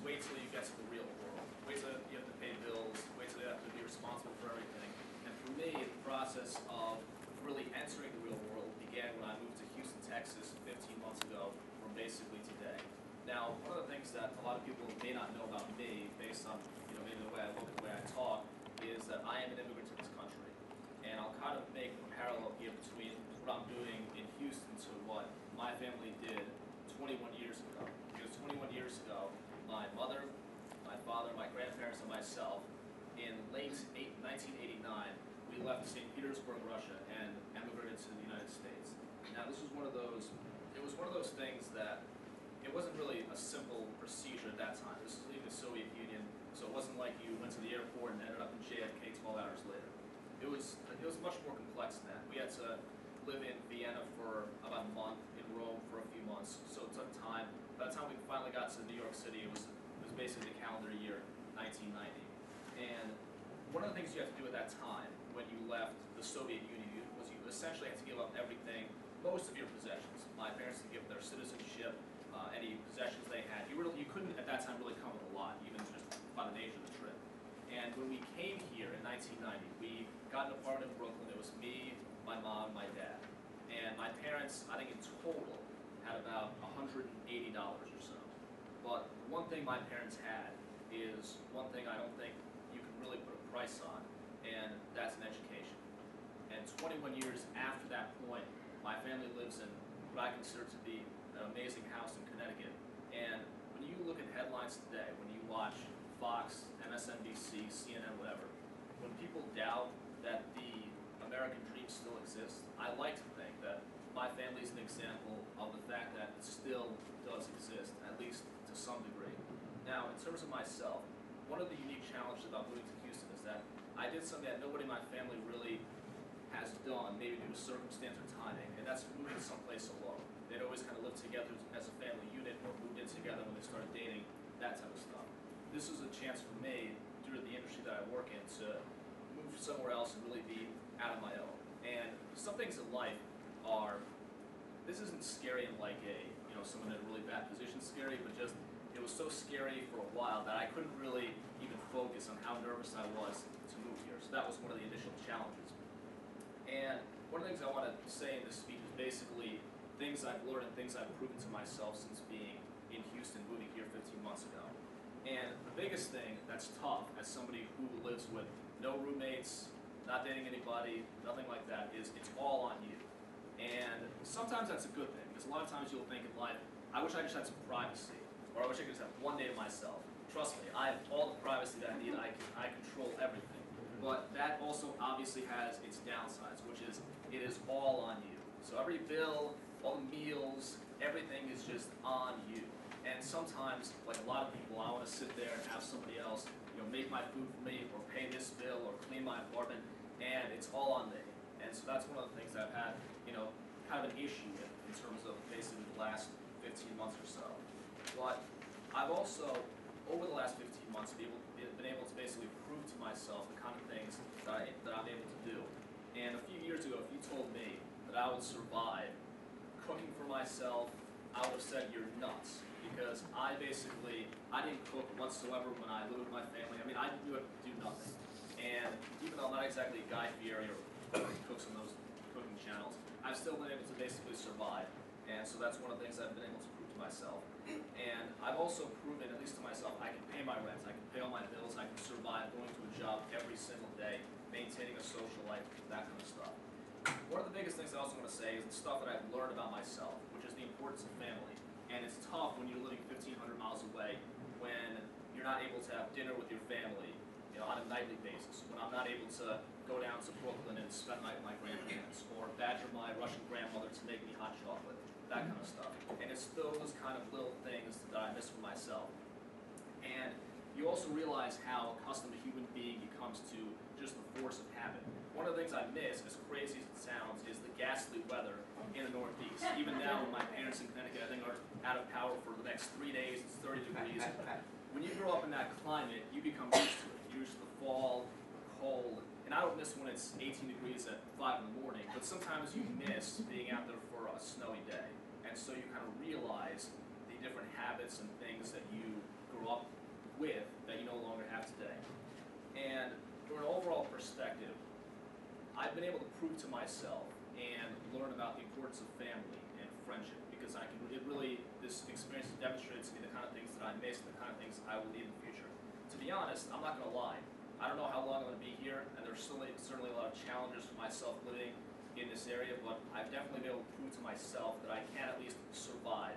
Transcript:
wait till you get to the real world. Wait till you have to pay bills, wait till you have to be responsible for everything. And for me, the process of really entering the real world began when I moved to Houston, Texas 15 months ago, from basically today. Now, one of the things that a lot of people may not know about me, based on maybe the way I look, the way I talk, is that I am an immigrant to this country. And I'll kind of make a parallel here between what I'm doing in Houston to what my family did 21 years ago. Because 21 years ago, my mother, my father, my grandparents, and myself, in late 1989, we left St. Petersburg, Russia, and emigrated to the United States. Now, this was one of those things that it wasn't really a simple procedure at that time. This was leaving the Soviet Union, so it wasn't like you went to the airport and ended up in JFK 12 hours later. It was much more complex than that. We had to live in Vienna for about a month, in Rome for a few months, so it took time. By the time we finally got to New York City, it was basically the calendar year 1990. And one of the things you have to do at that time, when you left the Soviet Union, was you essentially had to give up everything, most of your possessions. My parents had to give up their citizenship, any possessions they had. You couldn't at that time really come with a lot, even just by the nature of the trip. And when we came here in 1990, we got an apartment in Brooklyn. It was me, my mom, my dad. And my parents, I think in total, had about $180 or so. But one thing my parents had is one thing I don't think you can really put a price on, and that's an education. And 21 years after that point, my family lives in what I consider to be an amazing house in Connecticut. And when you look at headlines today, when you watch Fox, MSNBC, CNN, whatever, when people doubt that the American dream still exists, I like to think that my family is an example of the fact that it still does exist, at least to some degree. Now, in terms of myself, one of the unique challenges about moving to Houston is that I did something that nobody in my family really has done, maybe due to circumstance or timing, and that's moving someplace alone. They'd always kind of lived together as a family unit or moved in together when they started dating, that type of stuff. This was a chance for me, due to the industry that I work in, to move somewhere else and really be out on my own. And some things in life are, this isn't scary in like someone in a really bad position scary, but just it was so scary for a while that I couldn't really even focus on how nervous I was to move here. So that was one of the initial challenges. And one of the things I want to say in this speech is basically things I've learned and things I've proven to myself since being in Houston, moving here 15 months ago. And the biggest thing that's tough as somebody who lives with no roommates, not dating anybody, nothing like that, is it's all on you. And sometimes that's a good thing, because a lot of times you'll think in life, I wish I just had some privacy, or I wish I could just have one day to myself. Trust me, I have all the privacy that I need, I control everything. But that also obviously has its downsides, which is it is all on you. So every bill, all the meals, everything is just on you. And sometimes, like a lot of people, I want to sit there and have somebody else, make my food for me, or pay this bill, or clean my apartment, and it's all on me. And so that's one of the things that I've had, kind of an issue with in terms of basically the last 15 months or so. But I've also, over the last 15 months, been able to basically prove to myself the kind of things that I'm able to do. And a few years ago, if you told me that I would survive cooking for myself, I would have said you're nuts, because I didn't cook whatsoever when I lived with my family. I mean, I do nothing. And even though I'm not exactly a Guy Fieri or cooks on those cooking channels, I've still been able to basically survive. And so that's one of the things I've been able to prove to myself. And I've also proven, at least to myself, I can pay my rent, I can pay all my bills, I can survive going to a job every single day, maintaining a social life, that kind of stuff. One of the biggest things I also want to say is the stuff that I've learned about myself, which is the importance of family. And it's tough when you're living 1,500 miles away, when you're not able to have dinner with your family, on a nightly basis, when I'm not able to go down to Brooklyn and spend the night with my grandparents, or badger my Russian grandmother to make me hot chocolate, that kind of stuff. And it's those kind of little things that I miss from myself. And you also realize how accustomed a human being becomes to just the force of habit. One of the things I miss, as crazy as it sounds, is the ghastly weather in the Northeast. Even now, when my parents in Connecticut, I think, are out of power for the next 3 days, it's 30 degrees. When you grow up in that climate, you become used to it. You're used to the fall, the cold, and I don't miss when it's 18 degrees at 5 in the morning, but sometimes you miss being out there for a snowy day. And so you kind of realize the different habits and things that you grew up with that you no longer have today. And from an overall perspective, I've been able to prove to myself and learn about the importance of family and friendship, because this experience demonstrates to me the kind of things that I miss, the kind of things I will need in the future. To be honest, I'm not going to lie. I don't know how long I'm going to be here, and there's certainly a lot of challenges for myself living in this area, but I've definitely been able to prove to myself that I can at least survive